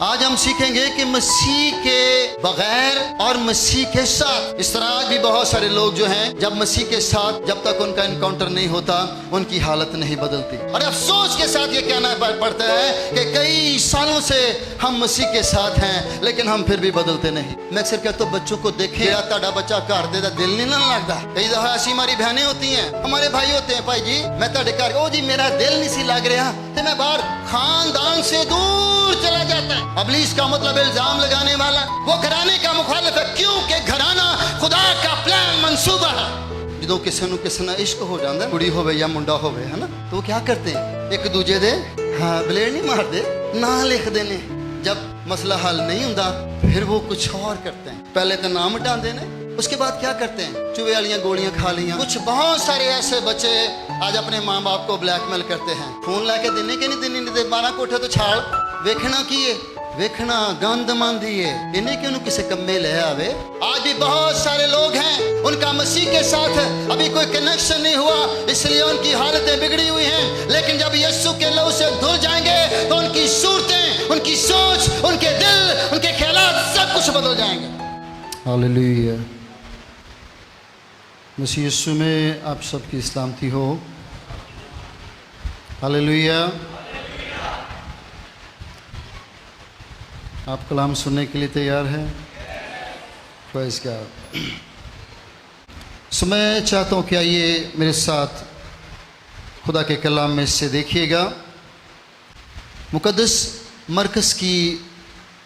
आज हम सीखेंगे कि मसीह के बगैर और मसीह के साथ। इस तरह आज भी बहुत सारे लोग जो हैं, जब मसीह के साथ जब तक उनका इनकाउंटर नहीं होता, उनकी हालत नहीं बदलती। और अफसोस के साथ ये कहना पड़ता है कि कई सालों से हम मसीह के साथ हैं, लेकिन हम फिर भी बदलते नहीं। मैं अक्सर कहता हूं, बच्चों को देखे, ताड़ा बच्चा घर दे दिल नहीं ना लगता। कई दफा ऐसी हमारी बहनें होती हैं, हमारे भाई होते हैं, भाई जी मैं ताड़े घर, ओ जी मेरा दिल नहीं सी लग रहा, तो मैं बाहर खानदान से दूर चला जाता है। अबलीस का मतलब इल्जाम लगाने वाला, वो घराने का मुखालिफ है, क्योंकि घराना खुदा का प्लान मंसूबा है। जो किसी ਨੂੰ ਕਿਸੇ ਨਾਲ इश्क हो जाता, कुड़ी होवे या मुंडा होवे, है ना, तो वो क्या करते हैं, एक दूजे दे हाँ ब्लेड नहीं मारते, ना लिखते ने। जब मसला हल नहीं होता, फिर वो कुछ और करते हैं। पहले तो नाम हटाते हैं, उसके बाद क्या करते हैं, चुहे वाली गोलियां खा लिया। कुछ बहुत सारे ऐसे बच्चे आज अपने माँ बाप को ब्लैकमेल करते हैं, फोन लाके देने के नहीं देने, 12 कोठे तो छाल वेखना की है, वेखना गंद मंदी है, इन्हें क्यों किसी कम्मे ले आवे। आज भी बहुत सारे लोग हैं, उनका मसीह के साथ अभी कोई कनेक्शन नहीं हुआ, इसलिए उनकी हालतें बिगड़ी हुई हैं। लेकिन जब यीशु के लहू से धुल जाएंगे तो उनकी सूरतें, उनकी सोच, उनके दिल, उनके ख्यालात सब कुछ बदल जाएंगे। हालेलुया। मसीह यीशु में आप सबकी सलामती हो। हालेलुया। आप कलाम सुनने के लिए तैयार हैं? Praise God. सो मैं चाहता हूँ कि आइए मेरे साथ खुदा के कलाम में से देखिएगा। मुकद्दस मरकस की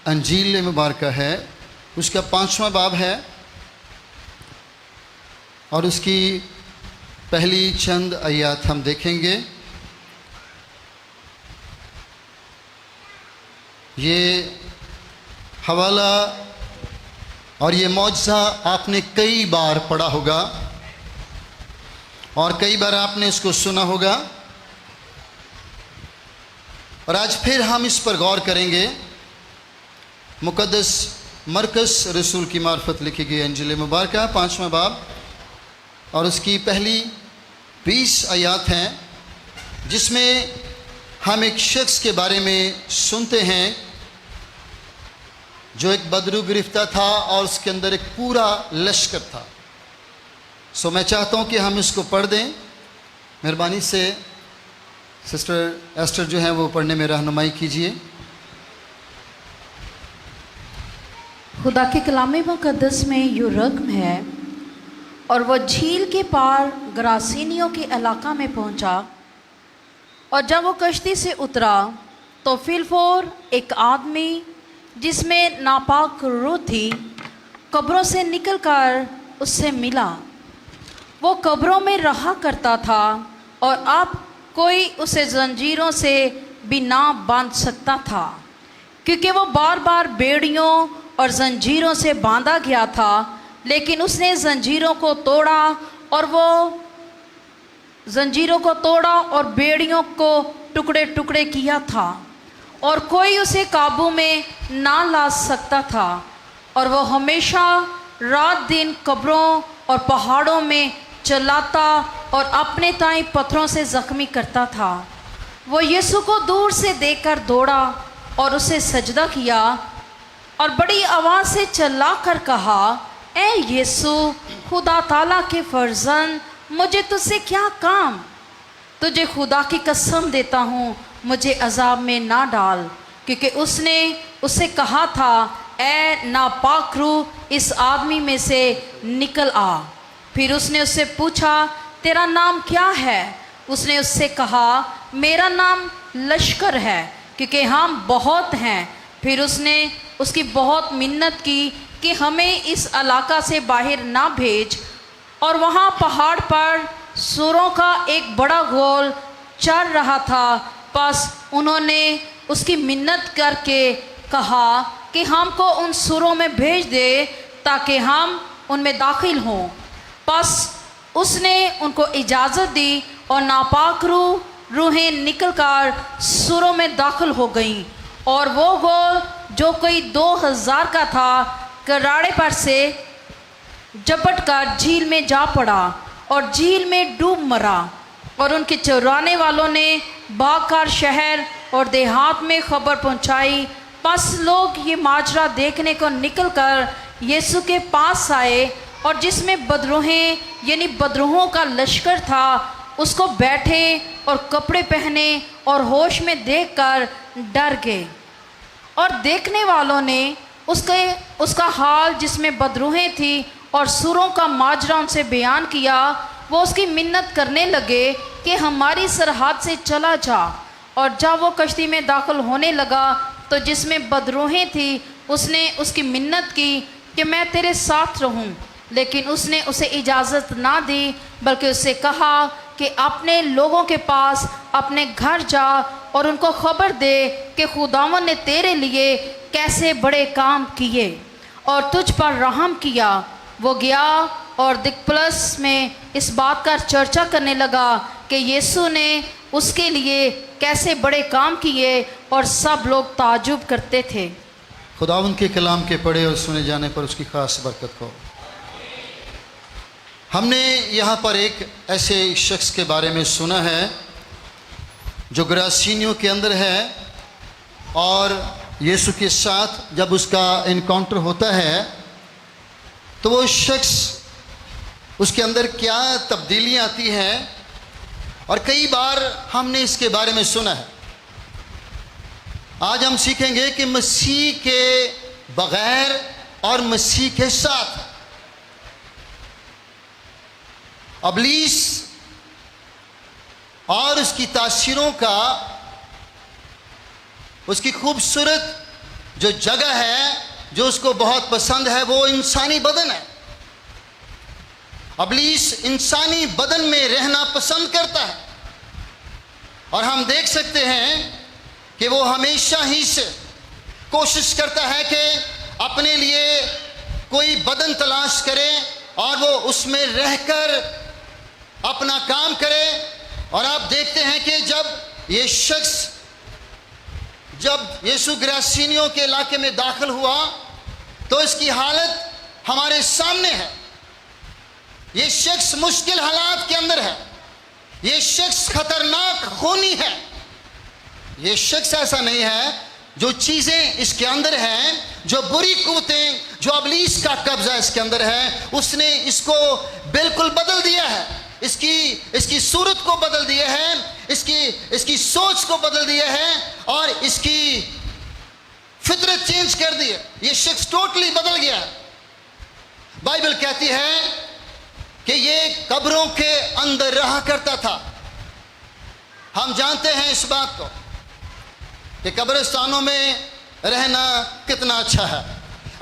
अंजील मुबारक है, उसका 5वां बाब है और उसकी पहली चंद आयत हम देखेंगे। ये हवाला और ये मौजज़ा आपने कई बार पढ़ा होगा और कई बार आपने इसको सुना होगा, और आज फिर हम इस पर गौर करेंगे। मुकद्दस मरकस रसूल की मार्फत लिखी गई अंजील मुबारक 5वां बाब और उसकी पहली 20 आयत हैं, जिसमें हम एक शख्स के बारे में सुनते हैं जो एक बदरू गिरफ्ता था और उसके अंदर एक पूरा लश्कर था। सो मैं चाहता हूं कि हम इसको पढ़ दें। मेहरबानी से सिस्टर एस्टर जो है वो पढ़ने में रहनुमाई कीजिए। खुदा के कलाम मुकद्दस में यो रकम है, और वह झील के पार गरासीनियों के इलाका में पहुंचा, और जब वो कश्ती से उतरा तो फिलफोर एक आदमी जिसमें नापाक रूह थी कब्रों से निकलकर उससे मिला। वो कब्रों में रहा करता था और अब कोई उसे जंजीरों से भी ना बांध सकता था, क्योंकि वो बार बार बेड़ियों और जंजीरों से बांधा गया था। लेकिन उसने जंजीरों को तोड़ा और बेड़ियों को टुकड़े टुकड़े किया था, और कोई उसे काबू में ना ला सकता था। और वो हमेशा रात दिन कब्रों और पहाड़ों में चलाता और अपने ताई पत्थरों से जख्मी करता था। वो यीशु को दूर से देखकर दौड़ा और उसे सजदा किया और बड़ी आवाज़ से चिल्ला कर कहा, ए यीशु, खुदा ताला के फर्जंद, मुझे तुझसे क्या काम? तुझे खुदा की कसम देता हूँ, मुझे अजाब में ना डाल। क्योंकि उसने उससे कहा था, ए नापाक रूह, इस आदमी में से निकल आ। फिर उसने उससे पूछा, तेरा नाम क्या है? उसने उससे कहा, मेरा नाम लश्कर है, क्योंकि हम बहुत हैं। फिर उसने उसकी बहुत मिन्नत की कि हमें इस इलाका से बाहर ना भेज। और वहाँ पहाड़ पर सूरों का एक बड़ा गोल चल रहा था। बस उन्होंने उसकी मिन्नत करके कहा कि हमको उन सूरों में भेज दे ताकि हम उनमें दाखिल हों। बस उसने उनको इजाज़त दी और नापाक रूहें निकलकर सूरों में दाखिल हो गईं, और वो गोल जो कोई 2000 का था कराड़े पर से झपट कर झील में जा पड़ा और झील में डूब मरा। और उनके चुराने वालों ने भागकर शहर और देहात में खबर पहुंचाई बस लोग ये माजरा देखने को निकलकर यीशु के पास आए और जिसमें बदरूहें यानी बदरूहों का लश्कर था उसको बैठे और कपड़े पहने और होश में देखकर डर गए। और देखने वालों ने उसका हाल जिसमें बदरूहें थी और सुरों का माजरा उनसे बयान किया। वो उसकी मिन्नत करने लगे कि हमारी सरहद से चला जा। और जब वो कश्ती में दाखिल होने लगा तो जिसमें बदरूहें थी उसने उसकी मिन्नत की कि मैं तेरे साथ रहूं, लेकिन उसने उसे इजाज़त ना दी, बल्कि उससे कहा कि अपने लोगों के पास अपने घर जा और उनको खबर दे कि खुदावन ने तेरे लिए कैसे बड़े काम किए और तुझ पर रहम किया। वो गया और दिकपुलिस में इस बात का चर्चा करने लगा कि यीशु ने उसके लिए कैसे बड़े काम किए और सब लोग ताजुब करते थे। खुदावन के कलाम के पढ़े और सुने जाने पर उसकी खास बरकत हो। हमने यहाँ पर एक ऐसे शख्स के बारे में सुना है जो गरासीनियों के अंदर है और यीशु के साथ जब उसका इनकाउंटर होता है तो वो शख्स उसके अंदर क्या तब्दीलियाँ आती हैं और कई बार हमने इसके बारे में सुना है। आज हम सीखेंगे कि मसीह के बगैर और मसीह के साथ अबलीस और उसकी तासीरों का उसकी खूबसूरत जो जगह है जो उसको बहुत पसंद है वो इंसानी बदन है। अबलीस इंसानी बदन में रहना पसंद करता है और हम देख सकते हैं कि वो हमेशा ही से कोशिश करता है कि अपने लिए कोई बदन तलाश करे और वो उसमें रहकर अपना काम करे। और आप देखते हैं कि जब ये शख्स जब यीशु गरासीनियों के इलाके में दाखिल हुआ तो इसकी हालत हमारे सामने है। ये शख्स मुश्किल हालात के अंदर है। ये शख्स खतरनाक खूनी है। ये शख्स ऐसा नहीं है जो चीज़ें इसके अंदर हैं, जो बुरी कुव्वतें, जो अबलीस का कब्जा इसके अंदर है, उसने इसको बिल्कुल बदल दिया है। इसकी सूरत को बदल दिया है, इसकी सोच को बदल दिया है और इसकी फितरत चेंज कर दी है। ये शख्स टोटली बदल गया है। बाइबल कहती है कि ये कब्रों के अंदर रहा करता था। हम जानते हैं इस बात को कि कब्रिस्तानों में रहना कितना अच्छा है।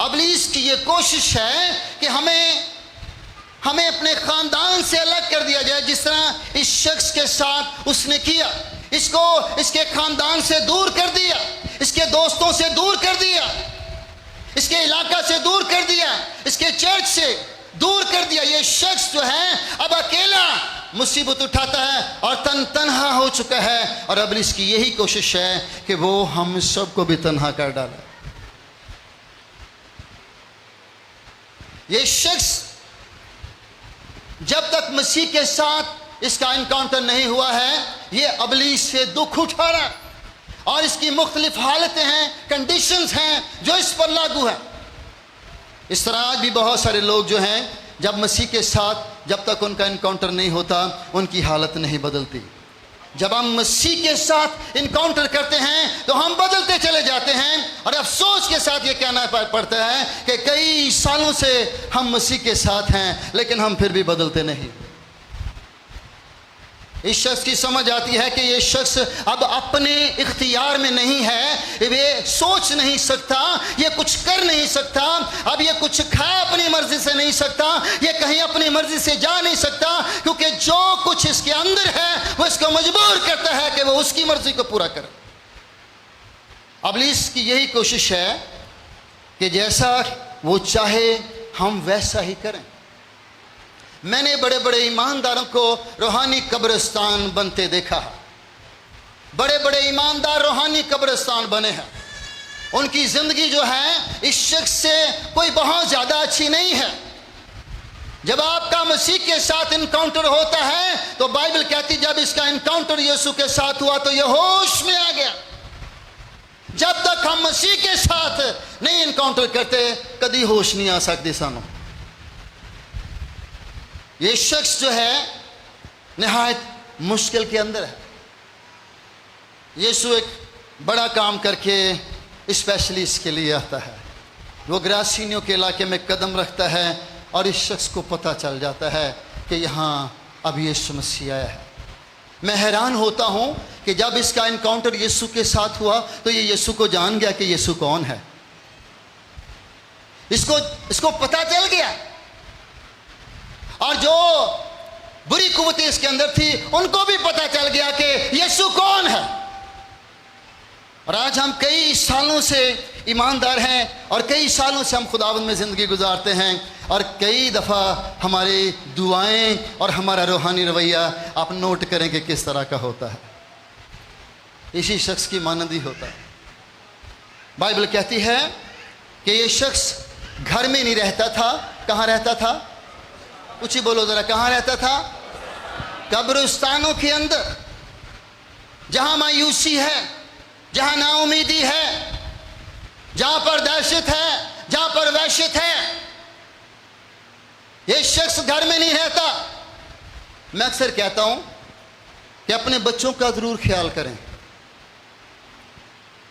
अबलीस की ये कोशिश है कि हमें अपने ख़ानदान से अलग कर दिया जाए, जिस तरह इस शख्स के साथ उसने किया। इसको इसके ख़ानदान से दूर कर दिया, इसके दोस्तों से दूर कर दिया, इसके इलाका से दूर कर दिया, इसके चर्च से दूर कर दिया। ये शख्स जो है अब अकेला मुसीबत उठाता है और तन्हा हो चुका है। और अब इसकी यही कोशिश है कि वो हम सबको भी तन्हा कर डाले। ये शख्स जब तक मसीह के साथ इसका इनकाउंटर नहीं हुआ है, ये अबलीस से दुख उठा रहा है और इसकी मुख्तलिफ हालतें हैं, कंडीशंस हैं जो इस पर लागू है। इस तरह आज भी बहुत सारे लोग जो हैं जब मसीह के साथ जब तक उनका इनकाउंटर नहीं होता उनकी हालत नहीं बदलती। जब हम मसीह के साथ इनकाउंटर करते हैं तो हम बदलते चले जाते हैं। और अफसोस के साथ ये कहना पड़ता है कि कई सालों से हम मसीह के साथ हैं लेकिन हम फिर भी बदलते नहीं। इस शख्स की समझ आती है कि ये शख्स अब अपने इख्तियार में नहीं है, ये सोच नहीं सकता, ये कुछ कर नहीं सकता, अब ये कुछ खा अपनी मर्जी से नहीं सकता, ये कहीं अपनी मर्जी से जा नहीं सकता, क्योंकि जो कुछ इसके अंदर है वो इसको मजबूर करता है कि वो उसकी मर्जी को पूरा करे। अबलीस की यही कोशिश है कि जैसा वो चाहे हम वैसा ही करें। मैंने बड़े बड़े ईमानदारों को रूहानी कब्रिस्तान बनते देखा है। बड़े बड़े ईमानदार रूहानी कब्रिस्तान बने हैं। उनकी ज़िंदगी जो है इस शख्स से कोई बहुत ज़्यादा अच्छी नहीं है। जब आपका मसीह के साथ इनकाउंटर होता है तो बाइबल कहती जब इसका इनकाउंटर यीशु के साथ हुआ तो ये होश में आ गया। जब तक हम मसीह के साथ नहीं इनकाउंटर करते कभी होश नहीं आ सकती सानू। ये शख्स जो है निहायत मुश्किल के अंदर है। यीशु एक बड़ा काम करके स्पेशली इसके लिए आता है। वो ग्रासीनियों के इलाके में कदम रखता है और इस शख्स को पता चल जाता है कि यहाँ अब यीशु मसीह आया है। मैं हैरान होता हूँ कि जब इसका इनकाउंटर यीशु के साथ हुआ तो ये यीशु को जान गया कि यीशु कौन है। इसको पता चल गया, और जो बुरी कुव्वतें इसके अंदर थी उनको भी पता चल गया कि यीशु कौन है। और आज हम कई सालों से ईमानदार हैं और कई सालों से हम खुदावंद में ज़िंदगी गुजारते हैं, और कई दफ़ा हमारी दुआएं और हमारा रूहानी रवैया आप नोट करें कि किस तरह का होता है। इसी शख्स की मानंदी होता है। बाइबल कहती है कि ये शख्स घर में नहीं रहता था। कहाँ रहता था? ऊंची बोलो ज़रा, कहाँ रहता था? कब्रिस्तानों के अंदर, जहाँ मायूसी है, जहाँ नाउमीदी है, जहाँ पर दहशत है, जहाँ पर वहशत है। ये शख्स घर में नहीं रहता। मैं अक्सर कहता हूँ कि अपने बच्चों का ज़रूर ख्याल करें।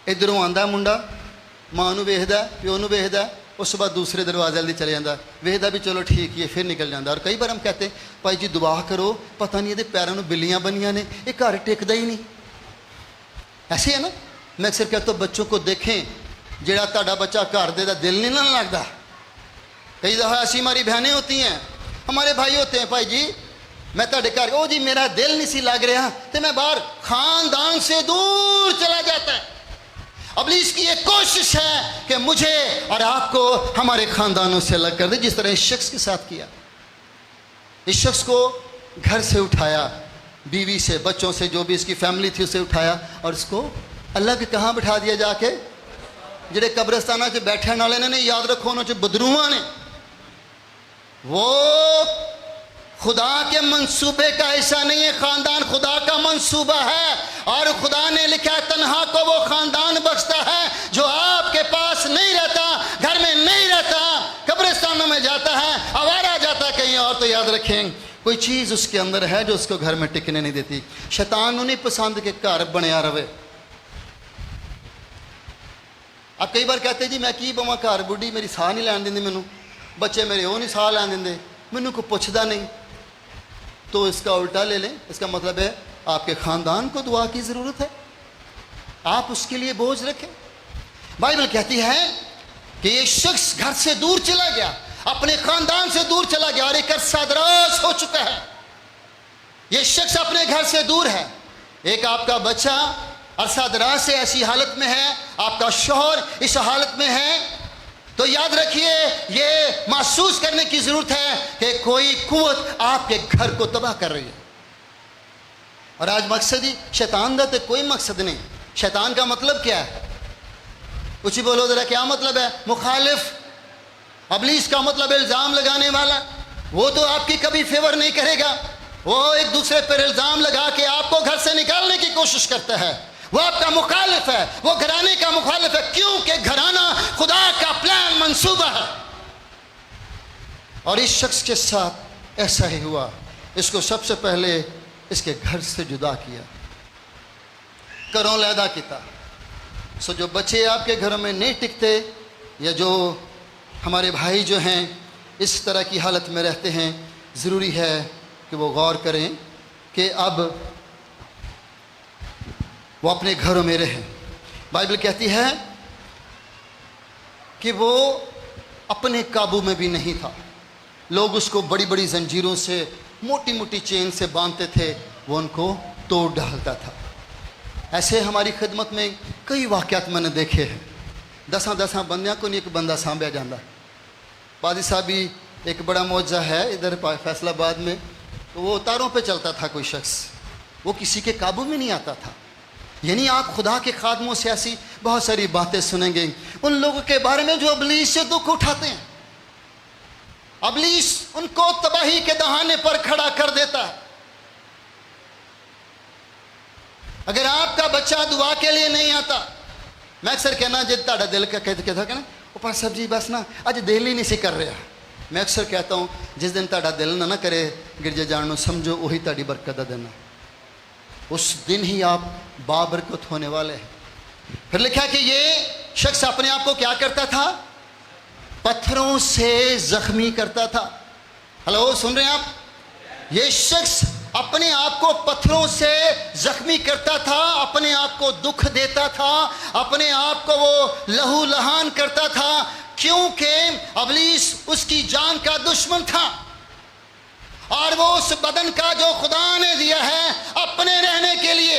इधरों आंदा मुंडा, मां नूं वेखदा, प्यो नूं वेखदा, उस बाद दूसरे दरवाजे वाली चले जाता, वेखदा भी चलो ठीक ही, फिर निकल जाता। और कई बार हम कहते भाई जी दुआ करो, पता नहीं ये पैरों में बिल्लियाँ बनियाँ ने, ये घर टिकदा ही नहीं। ऐसे है ना। मैं अक्सर कहता हूँ बच्चों को देखें, जेड़ा ताड़ा बच्चा घर दे दा दिल नहीं ना लगता। कई दफ़ा ऐसी हमारी बहनें होती हैं, हमारे भाई होते हैं, भाई जी मैं ताड़े घर, ओ जी मेरा दिल नहीं सी लग रहा, तो मैं बाहर खानदान से दूर चला जाता है। इब्लीस की एक कोशिश है कि मुझे और आपको हमारे खानदानों से अलग कर दे, जिस तरह इस शख्स के साथ किया। इस शख्स को घर से उठाया, बीवी से, बच्चों से, जो भी इसकी फैमिली थी उसे उठाया, और इसको अलग कहाँ बिठा दिया जाके? जेडे कब्रिस्ताना च बैठने वाले ने, याद रखो उन्होंने बदरूआ ने, वो खुदा के मंसूबे का हिस्सा नहीं है। खानदान खुदा का मंसूबा है, और खुदा ने लिखा है तन्हा को वो खानदान बख्शता है जो आपके पास नहीं रहता, घर में नहीं रहता, कब्रिस्तानों में जाता है, आवारा जाता है कहीं और। तो याद रखें कोई चीज़ उसके अंदर है जो उसको घर में टिकने नहीं देती। शैतान नहीं पसंद के घर बनया रहे। अब कई बार कहते जी मैं की बवा घर, बुढ़ी मेरी साह नहीं लैन देंदी, मैनू बच्चे मेरे वो नहीं साह लैन देंगे, मैनू कोई पुछदा नहीं। तो इसका उल्टा ले लें, इसका मतलब है आपके ख़ानदान को दुआ की ज़रूरत है, आप उसके लिए बोझ रखें। बाइबल कहती है कि ये शख्स घर से दूर चला गया, अपने ख़ानदान से दूर चला गया, और एक अरसा दराज हो चुका है ये शख्स अपने घर से दूर है। एक आपका बच्चा अरसा दराज से ऐसी हालत में है, आपका शौहर इस हालत में है, तो याद रखिए ये महसूस करने की ज़रूरत है कि कोई कुव्वत आपके घर को तबाह कर रही है। और आज मकसद ही शैतान का तो कोई मकसद नहीं। शैतान का मतलब क्या है? कुछ ही बोलो ज़रा, क्या मतलब है? मुखालिफ। इब्लीस का मतलब इल्ज़ाम लगाने वाला। वो तो आपकी कभी फेवर नहीं करेगा, वो एक दूसरे पर इल्ज़ाम लगा के आपको घर से निकालने की कोशिश करता है। वो आपका मुखालिफ है, वो घराने का मुखालिफ है, क्योंकि घराना खुदा का प्लान मंसूबा है। और इस शख्स के साथ ऐसा ही हुआ। इसको सबसे पहले इसके घर से जुदा किया, घरों लैदा किया। सो जो बच्चे आपके घरों में नहीं टिकते, या जो हमारे भाई जो हैं इस तरह की हालत में रहते हैं, ज़रूरी है कि वो गौर करें कि अब वो अपने घरों में रहें। बाइबल कहती है कि वो अपने काबू में भी नहीं था। लोग उसको बड़ी बड़ी जंजीरों से, मोटी मोटी चेन से बांधते थे, वो उनको तोड़ डालता था। ऐसे हमारी खिदमत में कई वाक़यात मैंने देखे हैं। 10 बंदियां को नहीं एक बंदा सांभा जाता। बादी साहब भी एक बड़ा मौजा है इधर फैसलाबाद में, तो वो तारों पे चलता था कोई शख्स, वो किसी के काबू में नहीं आता था। यानी आप खुदा के खादमों से ऐसी बहुत सारी बातें सुनेंगे उन लोगों के बारे में जो इब्लीस से दुख उठाते हैं। इब्लीस उनको तबाही के दहाने पर खड़ा कर देता है। अगर आपका बच्चा दुआ के लिए नहीं आता, मैं अक्सर कहना जे ਤੁਹਾਡਾ ਦਿਲ कहता कहना ਉਹ ਪਾਸ ਸਾਹਿਬ ਜੀ ਬਸ ਨਾ ਅੱਜ ਦਿਲ ਹੀ ਨਹੀਂ ਸੀ ਕਰ ਰਿਹਾ। मैं अक्सर कहता हूँ जिस दिन ਤੁਹਾਡਾ दिल ना करे गिरजे जाने ਨੂੰ समझो वही ਤੁਹਾਡੀ बरकत का दिन है। उस दिन ही आप बाबरकत होने वाले हैं। फिर लिखा कि ये शख्स अपने आप को क्या करता था? पत्थरों से जख्मी करता था। हेलो, सुन रहे हैं आप? ये शख्स अपने आप को पत्थरों से जख्मी करता था, अपने आप को दुख देता था, अपने आप को वो लहू लहान करता था, क्योंकि अबलीस उसकी जान का दुश्मन था और वो उस बदन का जो खुदा ने दिया है अपने रहने के लिए,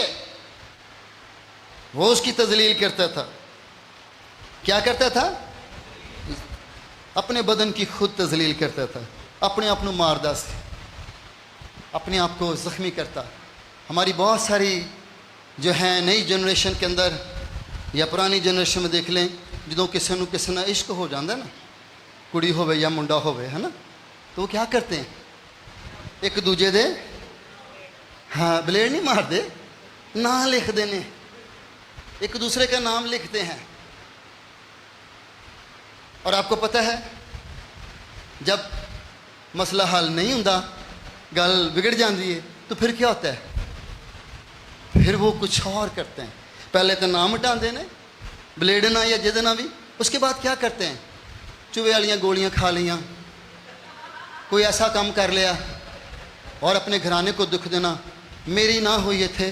वो उसकी तजलील करता था। क्या करता था? अपने बदन की खुद तजलील करता था, अपने आप को मारदा से, अपने आप को ज़ख्मी करता। हमारी बहुत सारी जो है नई जनरेशन के अंदर या पुरानी जनरेशन में देख लें, जो किसी को किसी ना इश्क हो जाता है ना, कुड़ी होवे या मुंडा होवे, है ना, तो वो क्या करते हैं? एक दूजे दे हाँ ब्लेड नहीं मारते, नाम लिखते हैं, एक दूसरे का नाम लिखते हैं। और आपको पता है जब मसला हल नहीं होता, गल बिगड़ जाती है, तो फिर क्या होता है? फिर वो कुछ और करते हैं। पहले तो नाम हटाते हैं ब्लेड ना या जिद ना भी, उसके बाद क्या करते हैं? चूहे वाली गोलियां खा लिया, कोई ऐसा काम कर लिया और अपने घराने को दुख देना, मेरी ना हुई थे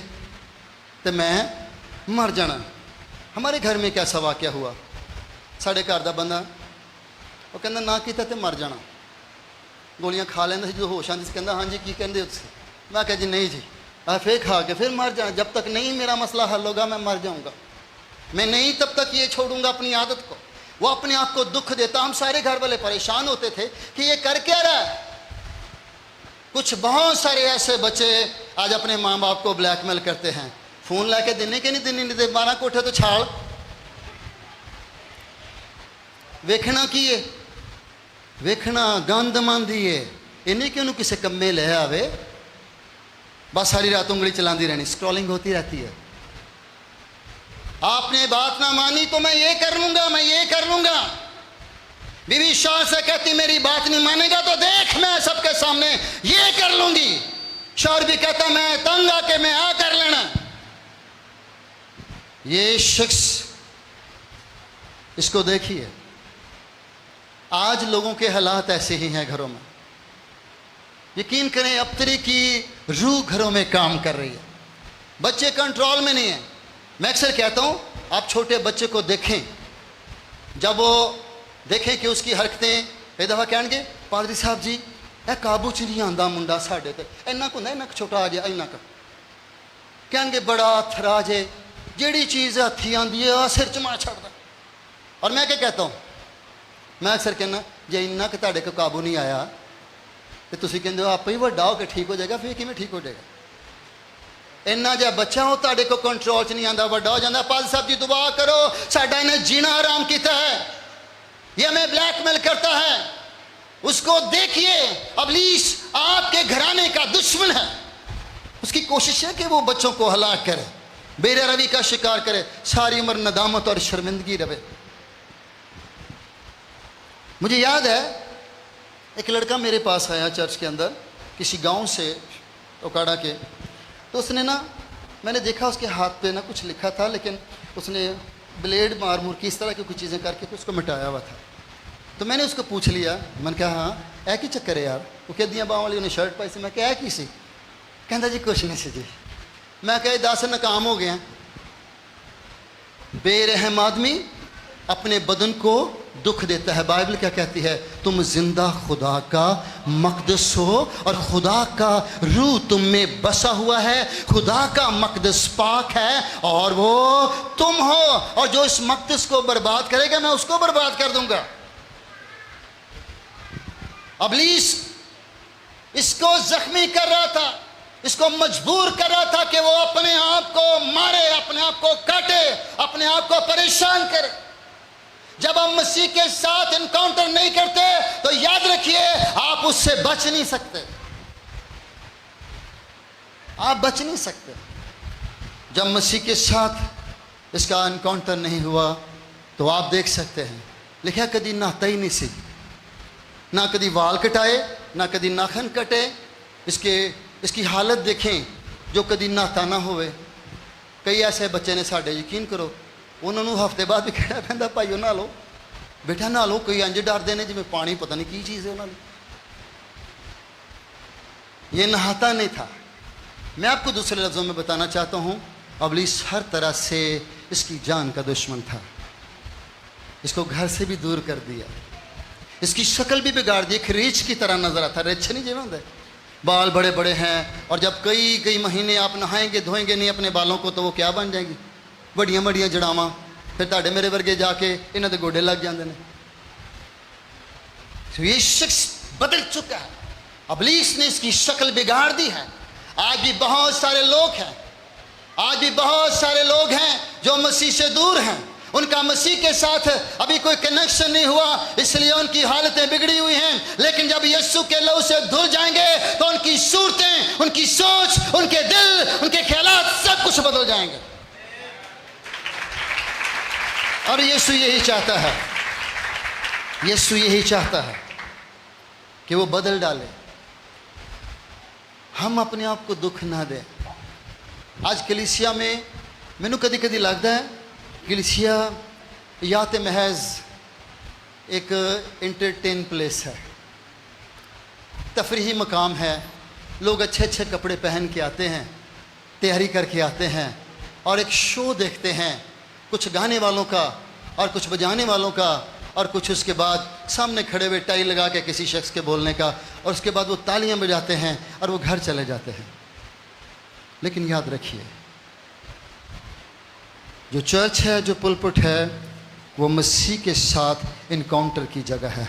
तो मैं मर जाना। हमारे घर में कैसा वाक़या हुआ, साढ़े घर का बंदा वो कहना ना किया तो मर जाना, गोलियां खा लेंदा जो होश आती से, कहता हाँ जी की कहते उससे, मैं कहा जी नहीं जी, फिर खा के फिर मर जाना, जब तक नहीं मेरा मसला हल होगा मैं मर जाऊंगा, मैं नहीं तब तक ये छोड़ूंगा अपनी आदत को। वो अपने आप को दुख देता। हम सारे घर वाले परेशान होते थे कि ये कर क्या रहा है। कुछ बहुत सारे ऐसे बच्चे आज अपने माँ बाप को ब्लैकमेल करते हैं, फोन लाके देने के नहीं देने दे, 12 कोठे तो छाल वेखना की है, वेखना गंद मांदी है, इन्हें कि उन्होंने किसी कम्मे ले आवे, बस सारी रात उंगली चलाती रहनी, स्क्रॉलिंग होती रहती है। आपने बात ना मानी तो मैं ये कर लूंगा, मैं ये कर लूंगा। बीवी शाह से कहती मेरी बात नहीं मानेगा तो देख मैं सबके सामने ये कर लूंगी। शौहर भी कहता मैं तंग आके मैं आ कर लेना। ये शख्स, इसको देखिए, आज लोगों के हालात ऐसे ही हैं घरों में। यकीन करें अबतरी की रूह घरों में काम कर रही है, बच्चे कंट्रोल में नहीं है। मैं अक्सर कहता हूँ आप छोटे बच्चे को देखें, जब वो देखें कि उसकी हरकतें, एक दफ़ा कहेंगे पादरी साहब जी ए काबू च नहीं आंदा मुंडा साढ़े ते, इन्ना को इन्ना छोटा आ जाए, इन्ना कहेंगे बड़ा थराज है, जिहड़ी चीज़ हथी आंदी है सिर च मार छड़दा। और मैं क्या कहता हूँ, मैं अक्सर कहना जे इन्ना कि तुहाडे को काबू नहीं आया तो तुसीं कहंदे हो आप ही वड्डा होकर ठीक हो जाएगा, फिर किवें ठीक हो जाएगा। इन्ना जो बच्चा हो तुहाडे को कंट्रोल च नहीं आंदा, वड्डा हो जाता। पादरी साहब जी दुआ करो, साडा इन्हें जीना हराम किया है, ये हमें ब्लैकमेल करता है। उसको देखिए, अबलीस आपके घराने का दुश्मन है, उसकी कोशिश है कि वो बच्चों को हलाक करे, बेरहमी का शिकार करे, सारी उम्र नदामत और शर्मिंदगी रहे। मुझे याद है एक लड़का मेरे पास आया चर्च के अंदर, किसी गांव से ओकाड़ा के, तो उसने ना, मैंने देखा उसके हाथ पे ना कुछ लिखा था, लेकिन उसने ब्लेड मार मुर की इस तरह की कुछ चीज़ें करके तो उसको मिटाया हुआ था। तो मैंने उसको पूछ लिया, मैंने कहा हाँ ऐ की चक्कर है यार? वो कह दिया बाँह वाली उन्हें शर्ट पाई सी। मैं क्या की सी? कहता जी कुछ नहीं सी जी। मैं कह 10 नाकाम हो गया। बेरहम आदमी अपने बदन को दुख देता है। बाइबल क्या कहती है? तुम जिंदा खुदा का मकदस हो और खुदा का रूह तुम में बसा हुआ है, खुदा का मकदस पाक है और वो तुम हो, और जो इस मकदस को बर्बाद करेगा मैं उसको बर्बाद कर दूंगा। अबलीस इसको जख्मी कर रहा था, इसको मजबूर कर रहा था कि वो अपने आप को मारे, अपने आप को काटे, अपने आप को परेशान करे। जब हम मसीह के साथ इनकाउंटर नहीं करते तो याद रखिए आप उससे बच नहीं सकते, आप बच नहीं सकते। जब मसीह के साथ इसका एनकाउंटर नहीं हुआ तो आप देख सकते हैं लिखा कदी नहाता ही नहीं सी, ना कदी वाल कटाए ना कदी नाखन कटे। इसकी हालत देखें जो कदी नहाता ना होवे। कई ऐसे बच्चे ने साढ़े, यकीन करो, उन्होंने हफ्ते बाद भी कहना पैंदा भाईओ नहा लो बेटा नहा लो। कोई इंज डरते हैं जिमें पानी पता नहीं की चीज़ है उन्होंने। ये नहाता नहीं था। मैं आपको दूसरे लफ्ज़ों में बताना चाहता हूँ, इब्लीस हर तरह से इसकी जान का दुश्मन था। इसको घर से भी दूर कर दिया, इसकी शक्ल भी बिगाड़ दी। एक रीछ की तरह नजर आता, रिछ नहीं जिवें होंदे, बाल बड़े बड़े हैं, और जब कई कई महीने आप नहाएंगे धोएंगे नहीं अपने बालों को तो वो क्या बन जाएंगी, बड़ियां बड़ियां जड़ावां। फिर ताड़े मेरे वर्गे जाके इन्हां दे गोडे लग जाते हैं। तो ये शख्स बदल चुका है, इब्लीस ने इसकी शक्ल बिगाड़ दी है। आज भी बहुत सारे लोग हैं, आज भी बहुत सारे लोग हैं जो मसीह से दूर हैं, उनका मसीह के साथ अभी कोई कनेक्शन नहीं हुआ, इसलिए उनकी हालतें बिगड़ी हुई हैं। लेकिन जब यीशु के लहू से धुल जाएंगे तो उनकी सूरतें, उनकी सोच, उनके दिल, उनके ख्यालात सब कुछ बदल जाएंगे। और यीशु यही चाहता है, यीशु यही चाहता है कि वो बदल डाले। हम अपने आप को दुख ना दें। आज कलीसिया में मैनू कदी कदी लगता है कलीसिया या तो महज एक इंटरटेन प्लेस है, तफरीही मकाम है। लोग अच्छे अच्छे कपड़े पहन के आते हैं, तैयारी करके आते हैं और एक शो देखते हैं, कुछ गाने वालों का और कुछ बजाने वालों का, और कुछ उसके बाद सामने खड़े हुए टाई लगा के किसी शख्स के बोलने का, और उसके बाद वो तालियां बजाते हैं और वो घर चले जाते हैं। लेकिन याद रखिए, जो चर्च है, जो पुलपिट है, वो मसीह के साथ इनकाउंटर की जगह है।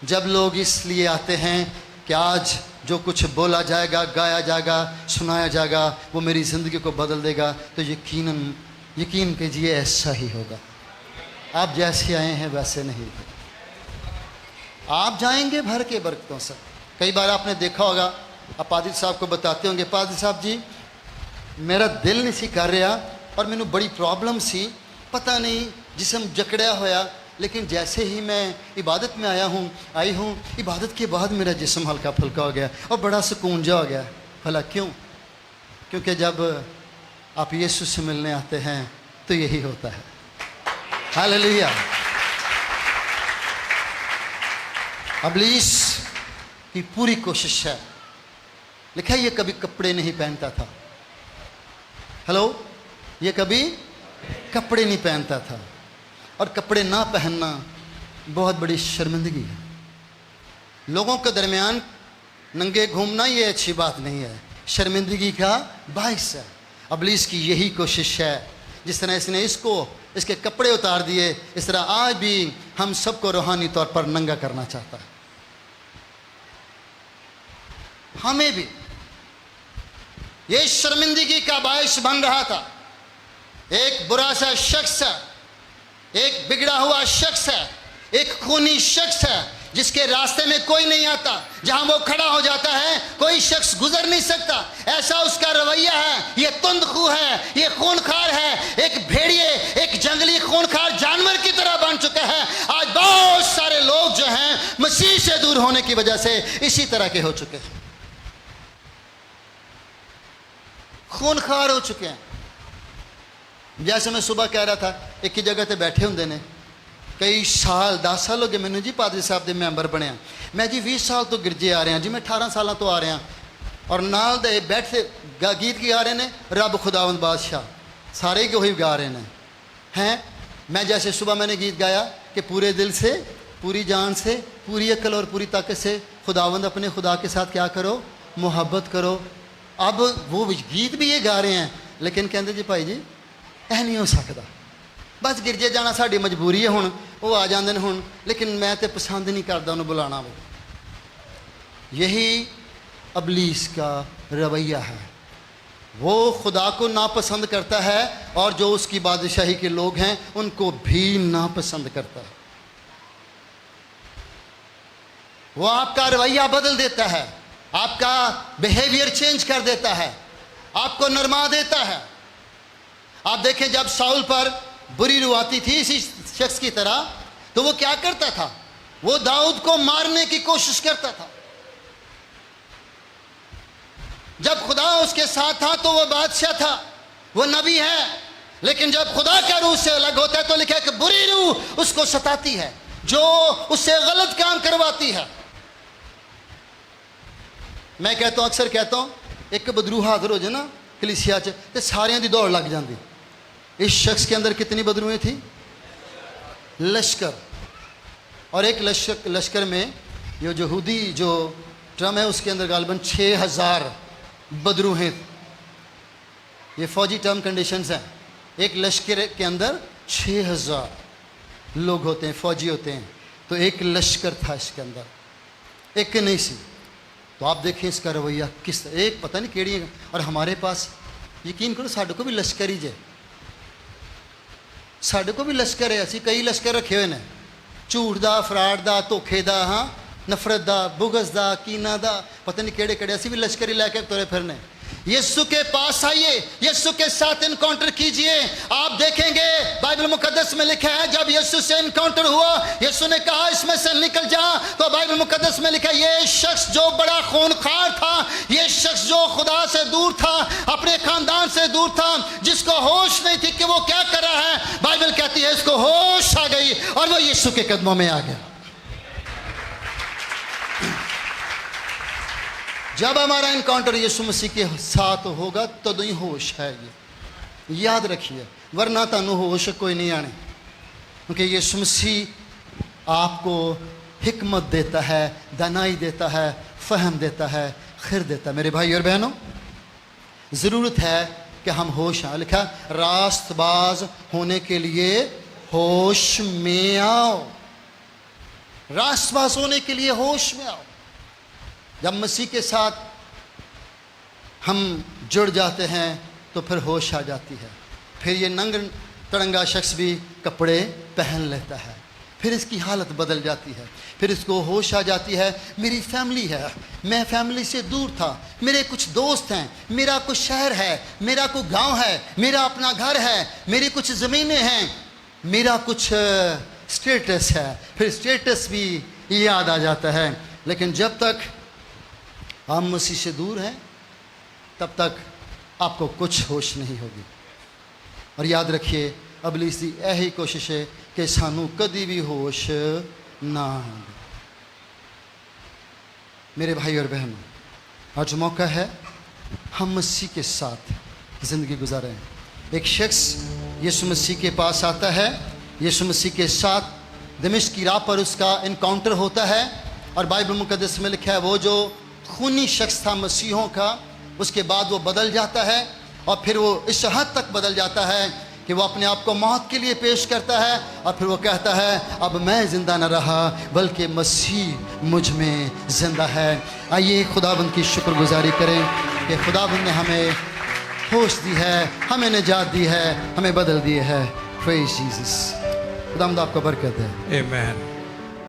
जब लोग इसलिए आते हैं कि आज जो कुछ बोला जाएगा, गाया जाएगा, सुनाया जाएगा, वो मेरी ज़िंदगी को बदल देगा, तो यकीन कीजिए ऐसा ही होगा। आप जैसे आए हैं वैसे नहीं, आप जाएंगे भर के बरकतों से। कई बार आपने देखा होगा, आप पादरी साहब को बताते होंगे, पादरी साहब जी मेरा दिल नहीं सी कर रहा और मैनू बड़ी प्रॉब्लम सी, पता नहीं जिस्म जकड़िया होया, लेकिन जैसे ही मैं इबादत में आई हूँ, इबादत के बाद मेरा जिस्म हल्का फुल्का हो गया और बड़ा सुकून जा हो गया। भला क्यों? क्योंकि जब आप यीशु से मिलने आते हैं तो यही होता है। हालेलुया। इब्लीस की पूरी कोशिश है, लिखा है ये कभी कपड़े नहीं पहनता था। हेलो, ये कभी कपड़े नहीं पहनता था, और कपड़े ना पहनना बहुत बड़ी शर्मिंदगी है। लोगों के दरमियान नंगे घूमना ये अच्छी बात नहीं है, शर्मिंदगी का बाइस है। इब्लीस की यही कोशिश है। जिस तरह इसने इसके कपड़े उतार दिए, इस तरह आज भी हम सबको रूहानी तौर पर नंगा करना चाहता है। हमें भी ये शर्मिंदगी का बायस बन रहा था। एक बुरा सा शख्स है, एक बिगड़ा हुआ शख्स है, एक खूनी शख्स है, जिसके रास्ते में कोई नहीं आता, जहां वो खड़ा हो जाता है कोई शख्स गुजर नहीं सकता। ऐसा उसका रवैया है। ये तुंदखू है, ये खूनखार है, एक भेड़िए, एक जंगली खूनखार जानवर की तरह बन चुका है। आज बहुत सारे लोग जो हैं मसीह से दूर होने की वजह से इसी तरह के हो चुके हैं, खूनखार हो चुके हैं। जैसे मैं सुबह कह रहा था, एक ही जगह पे बैठे होंगे ने कई साल, 10 साल हो गए मैंने जी पादरी साहब के मैंबर बनया। मैं जी 20 साल तो गिरजे आ रहा जी, मैं 18 साल तो आ रहा, और नाल दे बैठे गीत गा रहे हैं, रब खुदावंद बादशाह, सारे ही वही गा रहे हैं। मैं जैसे सुबह मैंने गीत गाया कि पूरे दिल से, पूरी जान से, पूरी अक्ल और पूरी ताकत से खुदावंद अपने खुदा के साथ क्या करो, मुहब्बत करो। अब वो गीत भी ये गा रहे हैं, लेकिन कहते जी भाई जी यह नहीं हो सकता, बस गिरजे जाना साड़ी मजबूरी है। हुण वो आ जाते हैं हुण, लेकिन मैं तो पसंद नहीं करता उन्हें बुलाना। वो यही इब्लीस का रवैया है। वो खुदा को नापसंद करता है और जो उसकी बादशाही के लोग हैं उनको भी नापसंद करता है। वो आपका रवैया बदल देता है, आपका बिहेवियर चेंज कर देता है, आपको नरमा देता है, आप देखें जब साउल पर बुरी रूह आती थी इसी शख्स की तरह, तो वो क्या करता था? वो दाऊद को मारने की कोशिश करता था। जब खुदा उसके साथ था तो वो बादशाह था, वो नबी है। लेकिन जब खुदा का रूह से अलग होता है तो लिखा है कि बुरी रूह उसको सताती है, जो उससे गलत काम करवाती है। मैं कहता हूं, अक्सर कहता हूं, एक बदरू हाजिर हो जाए ना कलीसिया च ते सारियां दी दौड़ लग जाती। इस शख्स के अंदर कितनी बदरूएं थी? लश्कर। और एक लश्कर में ये यहूदी जो ट्रम है उसके अंदर गालिबन 6000 बदरूहें। ये फौजी टर्म कंडीशंस हैं। एक लश्कर के अंदर 6000 लोग होते हैं, फौजी होते हैं। तो एक लश्कर था इसके अंदर, एक नहीं सी। तो आप देखें इसका रवैया किस, एक पता नहीं केड़ी। और हमारे पास यकीन करो साढ़े को भी लश्कर ही जे, साढ़े को भी लश्कर है। असी कई लश्कर रखे हुए हैं, झूठ दा, फराड दा, धोखे दा, हाँ, नफरत दा, बुगज दा, कीना दा, पता नहीं केड़े केड़े। असी भी लश्कर ही लैके तुरे फिरने। यीशु के पास आइए, यीशु के साथ इनकाउंटर कीजिए। आप देखेंगे बाइबल मुकद्दस में लिखा है जब यीशु से इनकाउंटर हुआ, यीशु ने कहा इसमें से निकल जा। तो बाइबल मुकद्दस में लिखा है ये शख्स जो बड़ा खूनखार था, ये शख्स जो खुदा से दूर था, अपने खानदान से दूर था, जिसको होश नहीं थी कि वो क्या कर रहा है, बाइबल कहती है इसको होश आ गई और वो यीशु के कदमों में आ गया। जब हमारा इनकाउंटर यीशु मसीह के साथ होगा तो ही होश है। ये याद रखिए, वरना तानू होश कोई नहीं आने। क्योंकि यीशु मसीह आपको हिकमत देता है, दानाई देता है, फहम देता है, खैर देता है। मेरे भाई और बहनों, ज़रूरत है कि हम होश आए। लिखा रास्तबाज होने के लिए होश में आओ। रास्तबाज होने के लिए होश में आओ। जब मसीह के साथ हम जुड़ जाते हैं तो फिर होश आ जाती है। फिर ये नंग तड़ंगा शख्स भी कपड़े पहन लेता है, फिर इसकी हालत बदल जाती है। फिर इसको होश आ जाती है मेरी फैमिली है, मैं फैमिली से दूर था, मेरे कुछ दोस्त हैं, मेरा कुछ शहर है, मेरा कुछ गांव है, मेरा अपना घर है, मेरी कुछ ज़मीनें हैं, मेरा कुछ स्टेटस है। फिर स्टेटस भी याद आ जाता है। लेकिन जब तक आप मसीह से दूर हैं तब तक आपको कुछ होश नहीं होगी। और याद रखिए इब्लीस की यही कोशिश है कि सानू कभी भी होश ना हो। मेरे भाई और बहनों, आज मौका है हम मसीह के साथ ज़िंदगी गुजारें। एक शख्स यीशु मसीह के पास आता है, यीशु मसीह के साथ दमिश्क की राह पर उसका इनकाउंटर होता है। और बाइबल मुकद्दस में लिखा है वो जो खूनी शख्स था मसीहों का, उसके बाद वो बदल जाता है। और फिर वो इस हद तक बदल जाता है कि वो अपने आप को मौत के लिए पेश करता है। और फिर वो कहता है अब मैं ज़िंदा न रहा बल्कि मसीह मुझ में ज़िंदा है। आइए खुदाबंद की शुक्रगुजारी करें कि खुदाबंद ने हमें होश दी है, हमें निजात दी है, हमें बदल दिए है। Praise Jesus. खुदाबंद आपका बरकत है। आमेन।